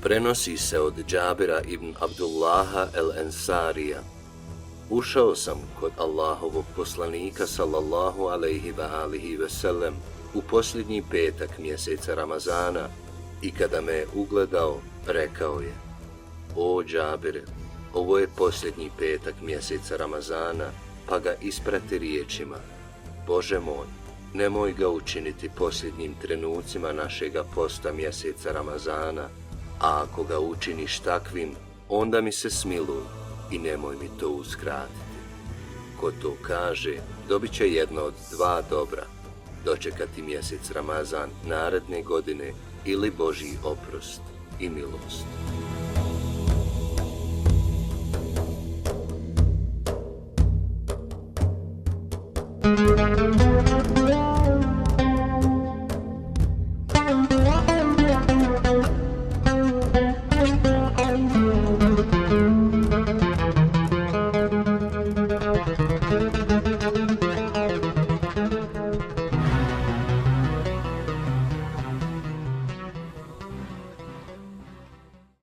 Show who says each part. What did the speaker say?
Speaker 1: Prenosi se od Džabira ibn Abdullaha el-Ensarija. Ušao sam kod Allahovog poslanika sallallahu alejhi ve alihi ve sellem u posljednji petak mjeseca Ramazana i kada me je ugledao, rekao je: O Džabire, ovo je posljednji petak mjeseca Ramazana, pa ga isprati riječima: Bože moj, nemoj ga učiniti posljednjim trenucima našega posta mjeseca Ramazana, a ako ga učiniš takvim, onda mi se smiluj i nemoj mi to uskratiti. Ko to kaže, dobit će jedno od dva dobra: dočekati mjesec Ramazan naredne godine ili Božji oprost i milost.